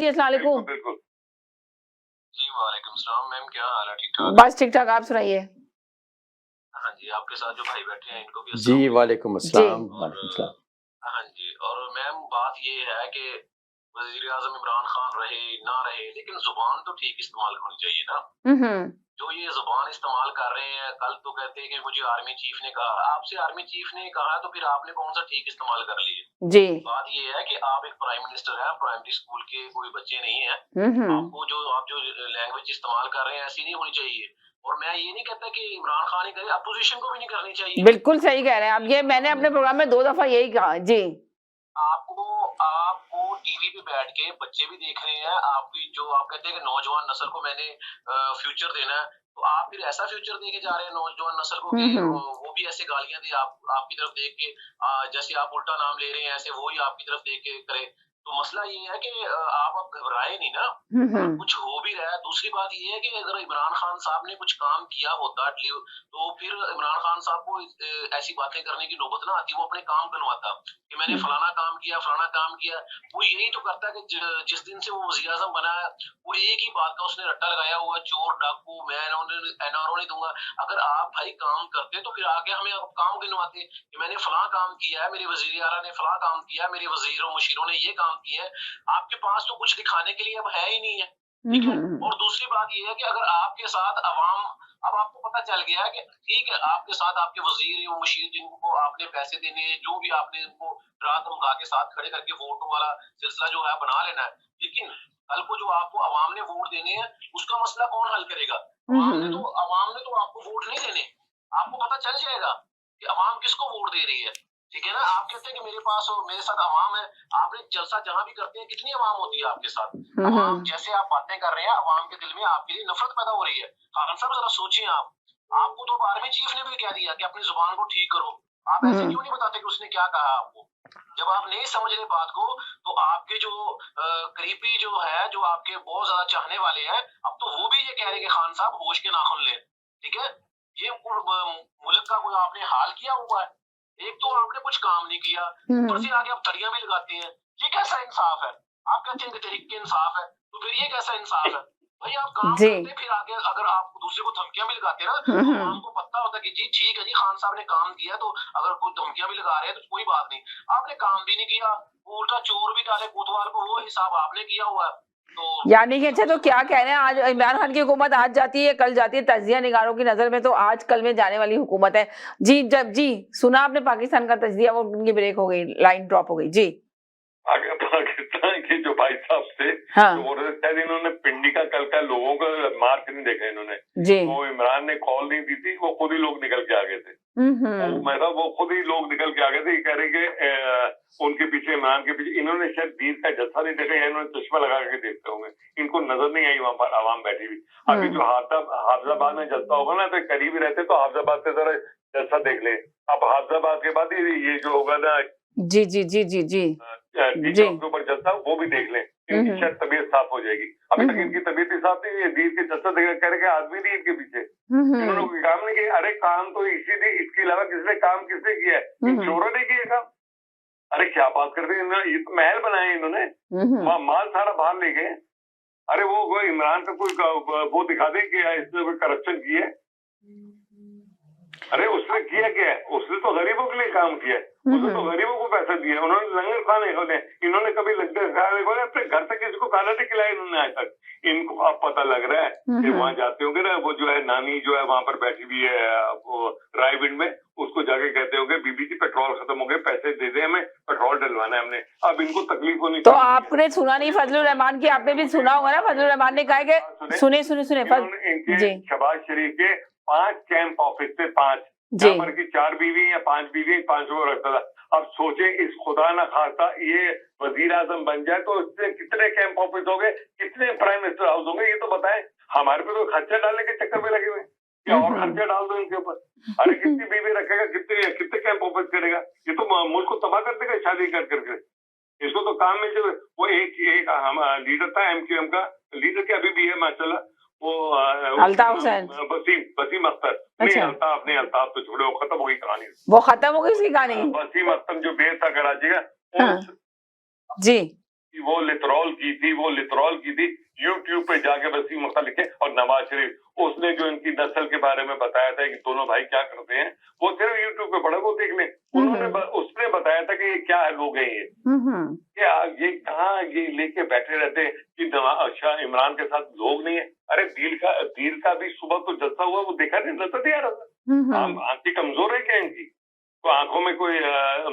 जी अस्सलाम वालेकुम। बिल्कुल। जी वालेकुम सलाम मैम, क्या हाल है? ठीक ठाक? बस ठीक ठाक, आप सुनाइए। हाँ जी, आपके साथ जो भाई बैठे हैं इनको भी जी अस्सलाम वालेकुम। वालेकुम जी अस्सलाम। और वालेकुम अस्सलाम। हाँ जी, और मैम बात ये है कि वजीर आजम इमरान खान रहे ना रहे, लेकिन जुबान तो ठीक इस्तेमाल होनी चाहिए ना। हम्म जो ये जुबान इस्तेमाल कर रहे हैं, कल तो कहते हैं कि मुझे आर्मी चीफ ने कहा, आपसे आर्मी चीफ ने कहा तो फिर आपने कौन सा ठीक इस्तेमाल कर लिए? जी बात ये है कि आप एक प्राइम मिनिस्टर हैं, प्राइमरी स्कूल के कोई बच्चे नहीं हैं। हम्म आप जो लैंग्वेज इस्तेमाल कर रहे हैं ऐसी नहीं होनी चाहिए। और मैं ये नहीं कहता कि इमरान खान ही करे, अपोजिशन को भी नहीं करनी चाहिए। बिल्कुल सही कह रहे हैं आप, ये मैंने अपने प्रोग्राम में 2 दफा यही कहा। जी आपको आपको टीवी पे बैठ के बच्चे भी देख रहे हैं, आप भी जो आप कहते हैं कि नौजवान नस्ल को मैंने फ्यूचर देना है, तो आप फिर ऐसा फ्यूचर दे के जा रहे हैं नौजवान नस्ल को कि वो भी ऐसे गालियां दे आपकी तरफ देख के, जैसे आप उल्टा नाम ले रहे हैं ऐसे वो ही आपकी तरफ देख के करे। तो मसला ये है कि आप अब घबराए नहीं ना। अगर कुछ हो भी रहा है, दूसरी बात ये है कि अगर इमरान खान साहब ने कुछ काम किया होता तो फिर इमरान खान साहब को ऐसी बातें करने की नौबत ना आती, वो अपने काम बनवाता कि मैंने फलाना काम किया फलाना काम किया। वो यही तो करता है कि जिस दिन से वो वज़ीर आज़म बना है, वो एक ही बात का उसने रट्टा लगाया हुआ, चोर डाकू मैं एनआरओ नहीं दूंगा। अगर आप भाई काम करते तो फिर आगे हमें काम गिनवाते कि मैंने फलां काम किया है, मेरे वजीर आला ने फलां काम किया, मेरे वजीर और मुशीरों ने ये काम किया है। आपके पास तो कुछ दिखाने के लिए अब है ही नहीं है, ठीक है। और दूसरी बात ये है कि अगर आपके साथ अवाम, अब आपको पता चल गया है कि ठीक है आपके साथ आपके वजीर या मुशीर जिनको आपने पैसे देने, जो भी आपने इनको रात धमका के साथ खड़े करके वोटों वाला सिलसिला जो है बना लेना है, लेकिन कल को जो आपको अवाम ने वोट देने हैं उसका मसला कौन हल करेगा? अवाम ने तो आपको वोट नहीं देने। आपको पता चल जाएगा कि अवाम किसको वोट दे रही है, ठीक है ना। आप कहते हैं कि मेरे पास और मेरे साथ अवाम है, आपने जलसा जहां भी करते हैं कितनी अवाम होती है आपके साथ। अवाम जैसे आप बातें कर रहे हैं, अवाम के दिल में आपके लिए नफरत पैदा हो रही है। खान साहब जरा सोचिए, आपको तो आर्मी चीफ ने भी कह दिया कि अपनी जुबान को ठीक करो, आप ऐसे क्यों नहीं बताते कि उसने क्या कहा आपको? जब आप नहीं समझ रहे बात को, तो आपके जो करीबी जो है, जो आपके बहुत ज्यादा चाहने वाले हैं, अब तो वो भी ये कह रहे हैं कि खान साहब होश के नाखून ले, ठीक है। ये मुल्क का कोई आपने हाल किया हुआ है? एक तो आपने कुछ काम नहीं किया, ऊपर से आगे आप तड़ियां भी लगाते हैं। ये कैसा इंसाफ है? आप कहते हैं कि तहरीक इंसाफ है, तो फिर ये कैसा इंसाफ है? भाई आप काम करते, फिर आगे अगर आप दूसरे को धमकियां भी लगाते ना, तो हमको पता होता कि जी ठीक है जी खान साहब ने काम किया, तो अगर कोई धमकियां भी लगा रहे हैं तो कोई बात नहीं। आपने काम भी नहीं किया, वो उल्टा चोर भी डाले कोतवाल को, वो हिसाब आपने किया हुआ है। तो यानी कि अच्छा, तो क्या कह रहे हैं, आज इमरान खान की हुकूमत आज जाती है कल जाती है, तजिया निगारों की नजर में तो आज कल में जाने वाली हुकूमत है। जी जब जी सुना आपने पाकिस्तान का तजिया, वो उनकी ब्रेक हो गई, लाइन ड्रॉप हो गई। जी पाकिस्तान के जो भाई साहब थे, हाँ। तो वो शायद इन्होंने पिंडी का कल का लोगों का मार्च नहीं देखा इन्होंने जी। वो इमरान ने कॉल नहीं दी थी, वो खुद ही लोग निकल के आ गए थे। मतलब वो खुद ही लोग निकल के आ गए थे, कह रहे कि उनके पीछे, इमरान के पीछे, इन्होंने शायद दीन का जत्था नहीं देखा या इन्होंने चश्मा लगा के देखते होंगे, इनको नजर नहीं आई वहां पर आवाम बैठी हुई। अभी जो हाफिजाबाद में जलसा होगा ना, तो करीब ही रहते तो हाफिजाबाद से जरा जलसा देख ले। अब हाफिजाबाद के बाद ये जो होगा ना, जी जी जी जी जी के ऊपर जलसा, वो भी देख लें, इनकी शायद तबीयत साफ हो जाएगी। अभी तक इनकी तबीयत ही साफ नहीं है, दीद के जलसा कह रहे आदमी नहीं इनके पीछे, इन्होंने कोई काम नहीं किया। अरे काम तो इसके अलावा किसने काम किसने किया है? इन चोरों ने किया काम। अरे क्या बात करते हैं, ये तो महल बनाए इन्होंने, माल सारा बाहर ले गए। अरे वो इमरान का कोई वो दिखा दे कि इसने कोई करप्शन की है। अरे उसने किया क्या है? उसने तो गरीबों के लिए काम किया है, उसने तो गरीबों को पैसा दिया, उन्होंने लंगर खाने खोले, इन्होंने कभी लंगर खाने खोले अपने घर तक किसी को खाना नहीं खिलाया इन्होंने आज तक। इनको अब पता लग रहा है कि वहां जाते होंगे ना, वो जो है नानी जो है वहां पर बैठी हुई है वो रायविंड में, उसको जाके कहते होंगे बीबी जी पेट्रोल खत्म हो गए, पैसे दे दे हमें, पेट्रोल डलवाना है हमने। अब इनको तकलीफ होनी तो आपने सुना नहीं फजलुर रहमान की, आपने भी सुना होगा ना, फजलुर रहमान ने कहा कि सुने इनके शहबाज शरीफ के 5 कैंप ऑफिस थे, 5 जहाँ पर की 4 बीवी या 5 बीवी 5 वो रखता था। अब सोचे इस खुदा न खास्ता ये वजीर आजम बन जाए तो इससे कितने कैंप ऑफिस होंगे, कितने प्राइम मिनिस्टर हाउस होंगे, ये तो बताएं। हमारे पे तो खर्चा डालने के चक्कर में लगे हुए, या और खर्चा डाल दो इनके ऊपर। अरे कितनी बीवी रखेगा, कितने कैंप ऑफिस करेगा? ये तो मुल्क को तबाह कर देगा शादी कर करके। इसको तो काम मिल जाए। वो एक लीडर था एमक्यूएम का, लीडर के अभी भी है माशाल्लाह, वो अल्ताफ हुसैन, वसीम अख्तर। नहीं अल्ताफ तो छोड़ो, खत्म हो गई कहानी, वो खत्म हो गई उसकी कहानी। वसीम अख्तर जो बेर था कराची का, जी कि वो लिथरॉल की थी यूट्यूब पे जाके बस ये मसला लिखे। और नवाज शरीफ उसने जो इनकी नस्ल के बारे में बताया था कि दोनों भाई क्या करते हैं, वो सिर्फ यूट्यूब पे पढ़ा, वो देख लें। उसने बताया था कि ये क्या लोग हैं, ये कहाँ ये लेके बैठे रहते हैं कि शाह इमरान के साथ लोग नहीं है। अरे दिल का भी सुबह तो जलसा हुआ, वो देखा नहीं, नजर नहीं आ रहा था। आंखें कमजोर है क्या इनकी? तो आंखों में कोई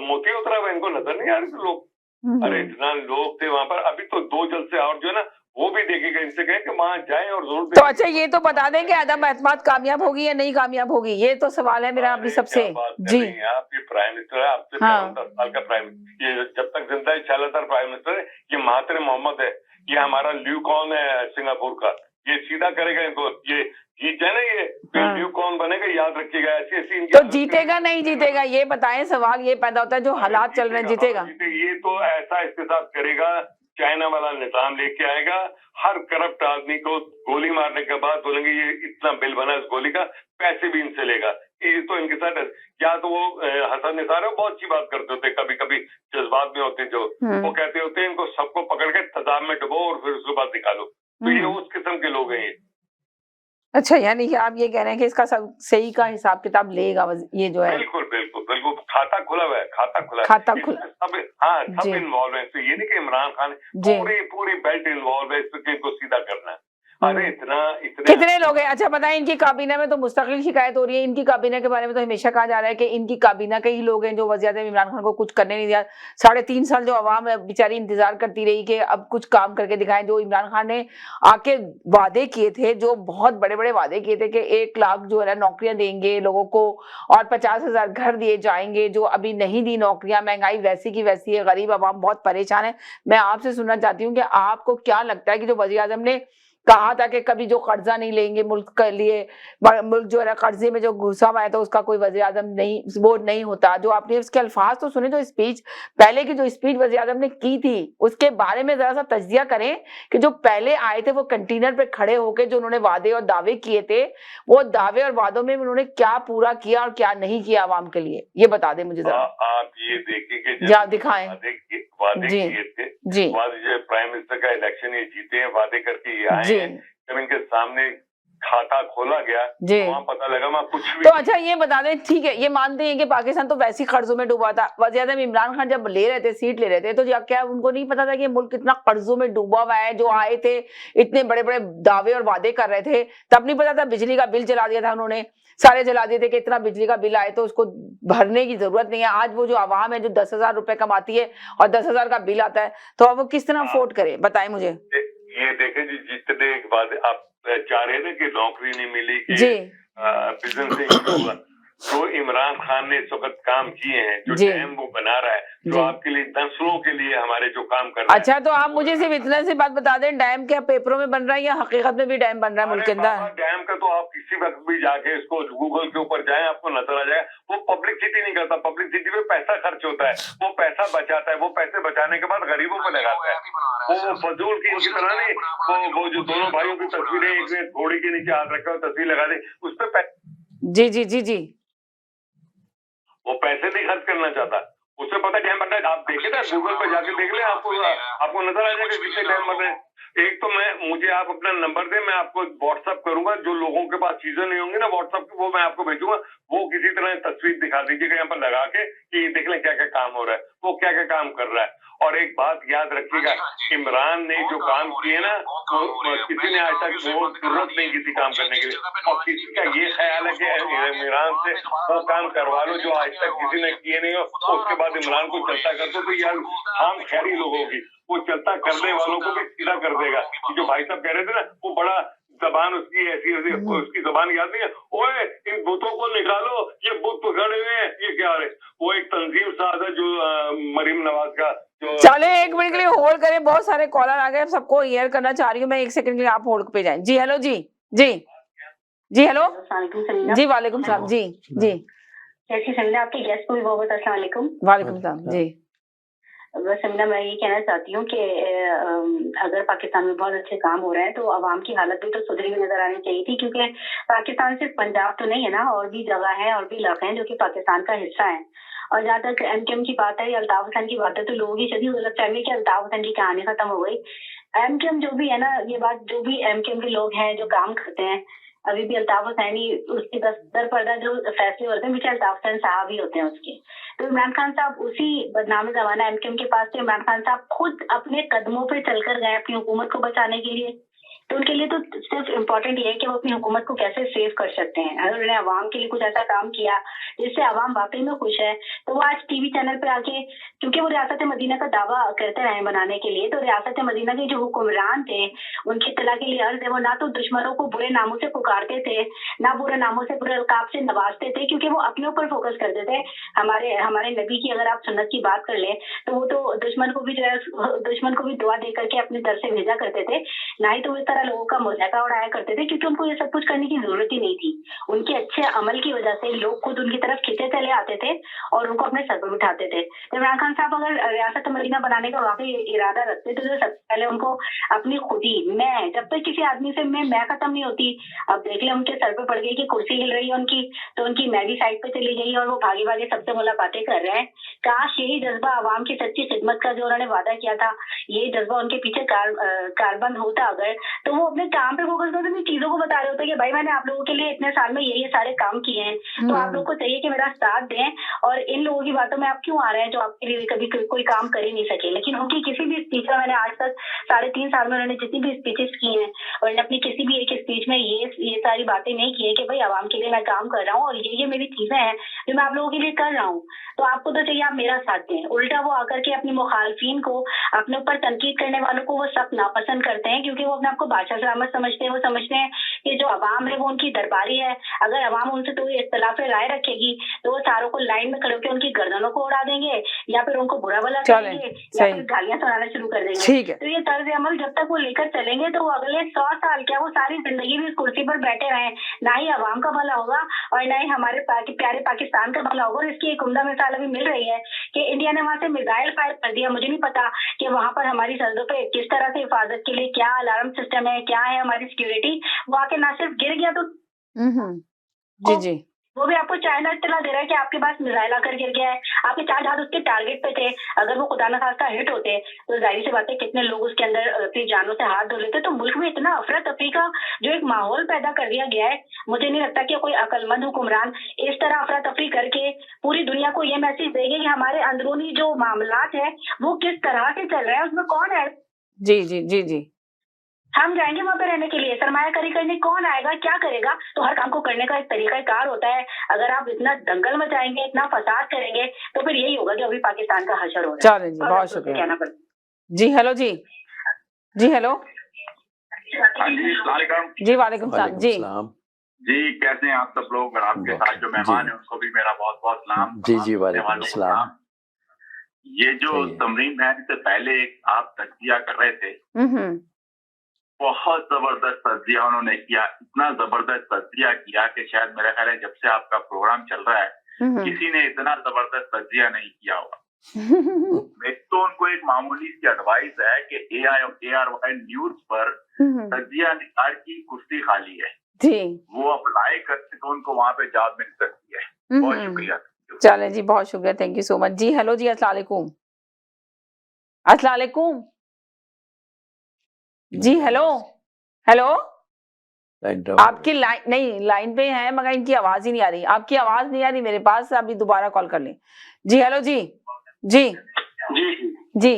मोती उतरा हुआ, इनको नजर नहीं आ रहे लोग? अरे इतना लोग थे वहां पर। अभी तो 2 जलसे और जो है ना वो भी देखेगा, इनसे कहें कि वहां जाएं और जरूर तो अच्छा ये तो बता दें कि आदम एतमाद कामयाब होगी या नहीं कामयाब होगी, ये तो सवाल है मेरा अभी सबसे। जी आप ये प्राइम मिनिस्टर है, आपसे 10 साल का प्राइम मिनिस्टर, ये जब तक जिंदा है चालादार प्राइम मिनिस्टर है। ये महातिर मोहम्मद है, ये हमारा ल्यू कॉन है सिंगापुर का, ये सीधा करेगा इनको। ये जीत है ना, ये ल्यू कॉन बनेगा, याद रखिएगा। ऐसी तो जीतेगा नहीं जीतेगा ये बताएं, सवाल ये पैदा होता है जो हालात चल रहे हैं, जीतेगा? ये तो ऐसा इसके साथ करेगा, चाइना वाला निजाम लेके आएगा। हर करप्ट आदमी को गोली मारने के बाद बोलेंगे ये इतना बिल बना इस गोली का, पैसे भी इनसे लेगा। ये तो इनके साथ या तो वो हसन निसार बहुत अच्छी बात करते होते, कभी कभी जज्बात में होते जो वो कहते होते इनको सबको पकड़ के तजाब में डुबो और फिर उसके बाद निकालो। तो ये उस किस्म के लोग हैं ये। अच्छा, यानी कि आप ये कह रहे हैं कि इसका सब सही का हिसाब किताब लेगा ये जो है? बिल्कुल बिल्कुल बिल्कुल, खाता खुला हुआ है, खाता खुला सब। हाँ, सब इन्वॉल्व है। तो ये नहीं कि इमरान खान, पूरी बेल्ट इन्वॉल्व है इनको सीधा करना है। अरे इतना कितने लोग हैं? अच्छा बताएं, इनकी काबीना में तो मुस्तकिल शिकायत हो रही है, इनकी काबीना के बारे में तो हमेशा कहा जा रहा है कि इनकी काबीना के ही लोग हैं जो वज़ीर-ए-आज़म इमरान खान को कुछ करने नहीं दिया। 3.5 साल जो अवाम बेचारी इंतजार करती रही कि अब कुछ काम करके दिखाएं। जो इमरान खान ने आके वादे किए थे, जो बहुत बड़े बड़े वादे किए थे कि 1 लाख जो है ना नौकरियां देंगे लोगों को और 50,000 घर दिए जाएंगे, जो अभी नहीं दी नौकरियां। महंगाई वैसी की वैसी है, गरीब अवाम बहुत परेशान है। मैं आपसे सुनना चाहती हूँ कि आपको क्या लगता है कि जो वज़ीर-ए-आज़म ने कहा था कि कभी जो कर्जा नहीं लेंगे मुल्क के लिए, मुल्क जो है कर्जे में जो घुसा हुआ है तो उसका कोई वज़ीर-ए-आज़म नहीं, वो नहीं होता। जो आपने उसके अल्फाज तो सुने, जो स्पीच पहले की जो स्पीच वज़ीर-ए-आज़म ने की थी उसके बारे में जरा सा तज्जिया करें कि जो पहले आए थे वो कंटेनर पे खड़े होकर जो उन्होंने वादे और दावे किए थे, वो दावे और वादों में उन्होंने क्या पूरा किया और क्या नहीं किया आवाम के लिए, ये बता दें मुझे जरा। आप ये देखिए, दिखाएं वादे किए थे जी, प्राइम मिनिस्टर का इलेक्शन ये जीते हैं, वादे करके ये आए हैं। जब इनके सामने खाता खोला गया तो वहाँ पता लगा वहाँ कुछ भी। तो अच्छा ये बता दें, ठीक है ये मानते हैं कि पाकिस्तान तो वैसे ही कर्जों में डूबा था। वज़ीर-ए-आज़म इमरान खान जब ले रहे थे, सीट ले रहे थे, तो क्या उनको नहीं पता था कि मुल्क कितना कर्जों में डूबा हुआ है? जो आए थे इतने बड़े बड़े दावे और वादे कर रहे थे, तब नहीं पता था? बिजली का बिल जला दिया था उन्होंने, सारे जला दिए थे कि इतना बिजली का बिल आए तो उसको भरने की जरूरत नहीं है। आज वो जो आवाम है जो 10,000 रुपए कमाती है और 10,000 का बिल आता है, तो अब वो किस तरह अफोर्ड करे, बताएं मुझे। ये देखें जी, जितने वादे आप चाह रहे थे कि नौकरी नहीं मिली, कि बिजनेस नहीं हुआ, जो इमरान खान ने इस वक्त काम किए हैं, जो डैम वो बना रहा है, जो आपके लिए नस्लों के लिए हमारे जो काम कर रहा है। अच्छा, तो आप मुझे सिर्फ इतना सी बात बता दें, डैम क्या पेपरों में बन रहा है या हकीकत में भी डैम बन रहा है मुल्क के अंदर? डैम का तो आप किसी वक्त भी जाके इसको गूगल के ऊपर जाएं, आपको नजर आ जाएगा। वो पब्लिसिटी नहीं करता, पब्लिसिटी में पैसा खर्च होता है, वो पैसा बचाता है, वो पैसे बचाने के बाद गरीबों पर लगाता है। वो फजूल की इनकी तरह नहीं, वो जो दोनों भाइयों की तस्वीरें एक ने घोड़ी के नीचे हाथ रखा तस्वीर लगा दी, उस पर जी जी जी जी वो पैसे नहीं खर्च करना चाहता। उसे पता डैम बन रहा है, आप देखे ना गूगल पे जाके देख ले, आपको नजर आ जाएगा कितने डैम बन रहे हैं। एक तो मुझे आप अपना नंबर दे, मैं आपको व्हाट्सअप करूंगा, जो लोगों के पास चीजें नहीं होंगी ना व्हाट्सअप की, वो मैं आपको भेजूंगा। वो किसी तरह तस्वीर दिखा दीजिएगा यहाँ पर लगा के कि देख लें क्या क्या काम हो रहा है, वो क्या क्या काम कर रहा है। और एक बात याद रखिएगा, इमरान ने जो काम किए ना, वो किसी ने आज तक वो जरूरत नहीं की थी काम करने के लिए। और किसी का ये ख्याल है कि इमरान से वो काम करवा लो जो आज तक किसी ने किए नहीं हो, उसके बाद इमरान को चलता कर दो, तो यार हम खैरी लोग होगी, वो चलता करने वालों को भी सीधा कर देगा। जो भाई साहब कह रहे थे ना, वो बड़ा जबान उसकी ऐसी उसकी जबान याद नहीं है, ओए इन बुतों को निकालो, ये बुत पकड़े हुए हैं, ये क्या है? वो एक तंजीम साज है जो मरीम नवाज का जो। चले 1 मिनट के लिए होल्ड करें, बहुत सारे कॉलर आ गए, सबको हियर करना चाह रही हूँ मैं। 1 सेकंड के लिए आप होल्ड पे जाएं। जी हेलो, जी जी जी हेलो जी, वालेकुम सलाम जी जी। कैसी समीना, आपके गेस्ट को भी बहुत अस्सलाम वालेकुम। वालेकुम सलाम जी। बस समीना, मैं ये कहना चाहती हूँ कि अगर पाकिस्तान में बहुत अच्छे काम हो रहे हैं तो अवाम की हालत भी तो सुधरी हुई नजर आनी चाहिए थी, क्योंकि पाकिस्तान सिर्फ पंजाब तो नहीं है ना, और भी जगह है और भी इलाके हैं जो कि पाकिस्तान का हिस्सा है। और जहाँ तक एमकेएम की बात है, अल्ताफ हुसैन की बात है, तो लोगों की शदीद गलतफहमी है कि अल्ताफ हुसैन की कहानी खत्म हो गई। एमकेएम जो भी है ना, ये बात जो भी एमकेएम के लोग हैं जो काम करते हैं, अभी भी अल्ताफ हुसैनी उसके दर पर्दा जो फैसले होते हैं, पीछे अल्ताफ हुसैन साहब ही होते हैं उसके। तो इमरान खान साहब उसी बदनामी जमाना एमकेएम के पास थे। इमरान खान साहब खुद अपने कदमों पे चलकर गए अपनी हुकूमत को बचाने के लिए। तो उनके लिए तो सिर्फ इम्पोर्टेंट ये है कि वो अपनी हुकूमत को कैसे सेव कर सकते हैं। अगर उन्होंने आवाम के लिए कुछ ऐसा काम किया जिससे आवाम वाकई में खुश है, तो वो आज टीवी चैनल पे आके, क्योंकि वो रियासत मदीना का दावा करते रहे बनाने के लिए, तो रियासत मदीना के जो हुक्मरान थे उनकी इत्तला के लिए अर्ज है, वो ना तो दुश्मनों को बुरे नामों से पुकारते थे, ना बुरे नामों से, बुरे अलकाब से नवाजते थे, क्योंकि वो अपने ऊपर फोकस करते थे। हमारे नबी की अगर आप सुन्नत की बात कर ले, तो वो तो दुश्मन को भी जो है, दुश्मन को भी दुआ दे करके अपने दर से भेजा करते थे, ना ही तो इस तरह लोगों का मजाका उड़ाया करते थे, क्योंकि उनको ये सब कुछ करने की जरूरत ही नहीं थी। उनके अच्छे अमल की वजह से लोग खुद उनकी तरफ खींचे चले आते थे और उनको अपने सर पर बिठाते थे। तो इमरान खान साहब अगर रियासत मदीना बनाने का वाकई इरादा रखते तो सबसे पहले उनको अपनी खुदी, मैं जब तक किसी आदमी से मैं खत्म नहीं होती, अब देख ले उनके सर पे पड़ गई कि कुर्सी हिल रही है उनकी, तो उनकी मैं भी साइड पे चली गई और वो भागी भागी सबसे मुलाकातें कर रहे हैं। काश यही जज्बा आवाम की सच्ची खिदमत का जो उन्होंने वादा किया था, ये जज्बा उनके पीछे कारबंद होता अगर, तो वो अपने काम पे फोकस करते, अपनी चीजों को बता रहे होते कि भाई मैंने आप लोगों के लिए इतने साल में ये सारे काम किए हैं, तो आप लोग को चाहिए कि मेरा साथ दें, और इन लोगों की बातों में आप क्यों आ रहे हैं जो आपके लिए कभी कोई काम कर ही नहीं सके। लेकिन उनकी किसी भी स्पीच में, मैंने आज तक 3.5 साल में उन्होंने जितनी भी स्पीचेस की हैं, और अपनी किसी भी एक स्पीच में ये सारी बातें नहीं की है कि भाई आवाम के लिए मैं काम कर रहा हूँ और ये मेरी चीजें हैं जो मैं आप लोगों के लिए कर रहा हूँ, तो आपको तो चाहिए आप मेरा साथ दें। उल्टा वो आकर के अपने मुखालफिन को, अपने ऊपर तनकीद करने वालों को वो सख्त नापसंद करते हैं, क्योंकि वो अपने आपको बादशाह सलामत समझते हैं। वो समझते हैं कि जो अवाम है वो उनकी दरबारी है, अगर अवाम उनसे तो इख्तलाफ राय रखेगी तो वो सारों को लाइन में खड़े होकर उनकी गर्दनों को उड़ा देंगे, या फिर उनको बुरा भला करेंगे, या फिर गालियां सुनाना शुरू कर देंगे। तो ये तर्ज अमल जब तक वो लेकर चलेंगे तो वो अगले 100 साल क्या, वो सारी जिंदगी भी इस कुर्सी पर बैठे रहे, ना ही अवाम का भला होगा और ना ही हमारे प्यारे पाकिस्तान का भला होगा। और इसकी एक उम्दा मिसाल अभी मिल रही है कि इंडिया ने वहां से मिसाइल फायर कर दिया। मुझे नहीं पता कि वहां पर हमारी सरहदों पे किस तरह से हिफाजत के लिए क्या अलार्म सिस्टम है, क्या है हमारी सिक्योरिटी, वो आके ना सिर्फ गिर गया तो जी जी, वो भी आपको चाइना इत्तला दे रहा है कि आपके पास मिसाइल आकर गिर गया है, आपके 4 जहाज उसके टारगेट पे थे, अगर वो खुदा न खास्ता हिट होते तो जाहिर सी बात है कितने लोग उसके अंदर अपनी जानों से हाथ धो लेते। तो मुल्क में इतना अफरा तफरी का जो एक माहौल पैदा कर दिया गया है, मुझे नहीं लगता कि कोई अक्लमंद हुक्मरान इस तरह अफरा तफरी करके पूरी दुनिया को ये मैसेज देंगे कि हमारे अंदरूनी जो मामलात है वो किस तरह से चल रहे हैं, उसमें कौन है। जी जी जी जी, हम जाएंगे वहां पे रहने के लिए, सरमायाकारी करने कौन आएगा, क्या करेगा। तो हर काम को करने का एक तरीकाकार होता है। अगर आप इतना दंगल मचाएंगे, इतना फसाद करेंगे, तो फिर यही होगा जो अभी पाकिस्तान का हशर हो रहा है। चलें जी, बहुत शुक्रिया जी। हेलो जी, जी हेलो हाँ जी, जी, वालेकुम सलाम जी जी, कैसे हैं आप सब लोग, और आपके साथ जो मेहमान है उनको भी मेरा बहुत बहुत सलाम। जी जी, वालेकुम सलाम। ये जो तमरीन है, इससे पहले आप तज्जिया कर रहे थे, बहुत जबरदस्त तज्जिया उन्होंने किया, इतना जबरदस्त तज्जिया किया कि शायद मेरा ख्याल है जब से आपका प्रोग्राम चल रहा है किसी ने इतना जबरदस्त तज्जिया नहीं किया होगा। मैं तो उनको एक मामूली सी एडवाइस है कि ARY न्यूज पर तज्जिया निगार की कुर्सी खाली है जी, वो अप्लाई करते तो उनको वहाँ पे जॉब मिल सकती है। बहुत शुक्रिया। चले जी, बहुत शुक्रिया, थैंक यू सो मच जी। हेलो जी, अस्सलाम वालेकुम, अस्सलाम वालेकुम जी। हेलो हेलो, आपकी लाइन नहीं, लाइन पे है मगर इनकी आवाज ही नहीं आ रही, आपकी आवाज नहीं आ रही मेरे पास, अभी दोबारा कॉल कर लें जी। हेलो जी जी जी जी,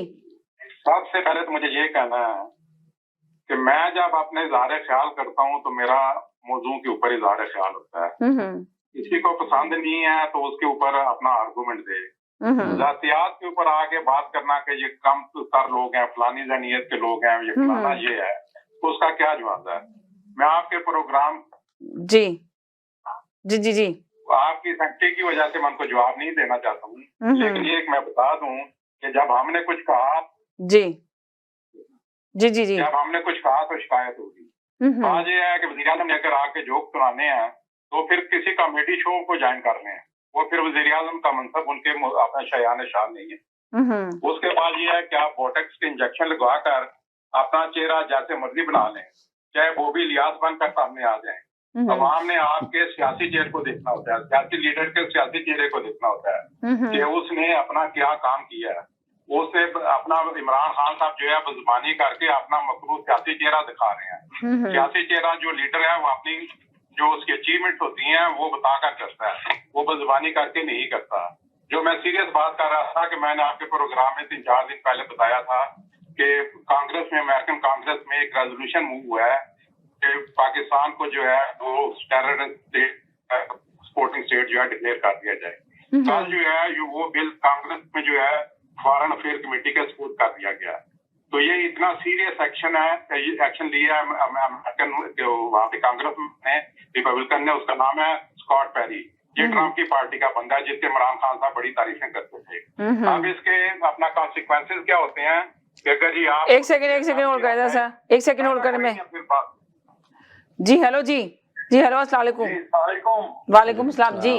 सबसे पहले तो मुझे ये कहना है कि मैं जब अपने इज़हार ख्याल करता हूँ तो मेरा मौजू के ऊपर इज़हार ख्याल होता है। किसी को पसंद नहीं है तो उसके ऊपर अपना आर्गूमेंट दे। जातियात के ऊपर आके बात करना कि ये कम तर लोग हैं, फलानी जहनियत के लोग हैं, ये फलाना ये है, तो उसका क्या जवाब है। मैं आपके प्रोग्राम जी जी जी जी, आपकी सख्ती की वजह से मैं उनको जवाब नहीं देना चाहता हूँ, लेकिन ये मैं बता दूं कि जब हमने कुछ कहा जी जी जी जी, जब हमने कुछ कहा तो शिकायत होगी। आज ये है कि वज़ीर-ए-आज़म लेकर आके जोक सुनाने हैं तो फिर किसी कॉमेडी शो को ज्वाइन करने हैं, वो फिर वज़ीर-ए-आज़म का मनसब उनके अपना शयान शान नहीं है। उसके बाद ये है कि आप बोटेक्स के इंजेक्शन लगवा कर अपना चेहरा जैसे मर्जी बना लें, चाहे वो भी लियाज बनकर सामने आ जाए, अवाम ने आपके सियासी चेहरे को देखना होता है, सियासी लीडर के सियासी चेहरे को देखना होता है कि उसने अपना क्या काम किया है। उससे अपना इमरान खान साहब जो है बज़बानी करके अपना मकरूज सियासी चेहरा दिखा रहे हैं। सियासी चेहरा जो लीडर है वो अपनी जो उसकी अचीवमेंट होती हैं वो बताकर करता है, वो बज़बानी करके नहीं करता। जो मैं सीरियस बात कर रहा था कि मैंने आपके प्रोग्राम में 3-4 दिन पहले बताया था कि कांग्रेस में, अमेरिकन कांग्रेस में एक रेजोल्यूशन मूव हुआ है कि पाकिस्तान को जो है वो टेररिस्ट स्टेट, सपोर्टिंग स्टेट जो है डिक्लेयर कर दिया जाए। कल जो है वो बिल कांग्रेस में जो है फॉरेन अफेयर कमेटी का सपोर्ट कर दिया गया। तो ये इतना सीरियस एक्शन है, एक्शन लिया है अमेरिकन वहाँ पे कांग्रेस ने, रिपब्लिकन ने, उसका नाम है स्कॉट पेरी। ये ट्रम्प की पार्टी का बंदा है जिसके इमरान खान साहब बड़ी तारीफें करते थे। अब इसके अपना कॉन्सिक्वेंसेस क्या होते हैं कि अगर जी आप एक सेकंड होल्ड करें सर, एक सेकंड होल्ड करें मैं। जी हेलो, जी हेलो, अस्सलाम वालेकुम। वालेकुम सलाम जी।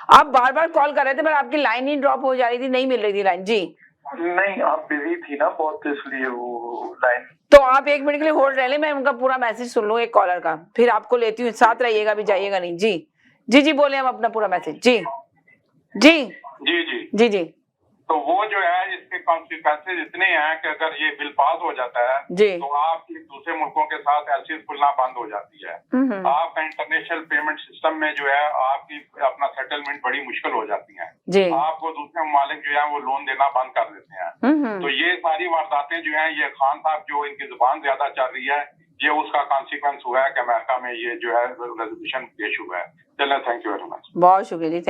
आप बार बार कॉल कर रहे थे पर आपकी लाइन ही ड्रॉप हो जा रही थी, नहीं मिल रही थी लाइन। जी नहीं, आप बिजी थी ना बहुत, इसलिए वो लाइन। तो आप 1 मिनट के लिए होल्ड रह लें, मैं उनका पूरा मैसेज सुन लूं एक कॉलर का, फिर आपको लेती हूँ। साथ रहिएगा, भी जाइएगा नहीं। जी बोले हम अपना पूरा मैसेज। जी। तो वो जो है इसके कॉन्सिक्वेंसेज इतने हैं कि अगर ये बिल पास हो जाता है तो आप दूसरे मुल्कों के साथ एलसी खुलना बंद हो जाती है। आपका इंटरनेशनल पेमेंट सिस्टम में जो है आपकी अपना सेटलमेंट बड़ी मुश्किल हो जाती है। आपको दूसरे ममालिक जो है वो लोन देना बंद कर देते हैं। तो ये सारी वारदातें जो है, ये खान साहब जो इनकी जुबान ज्यादा चल रही है, ये उसका कॉन्सिक्वेंस हुआ है कि अमेरिका में ये जो है रेजोल्यूशन पेश हुआ है। चलें, थैंक यू वेरी मच। बहुत शुक्रिया जी, थैंक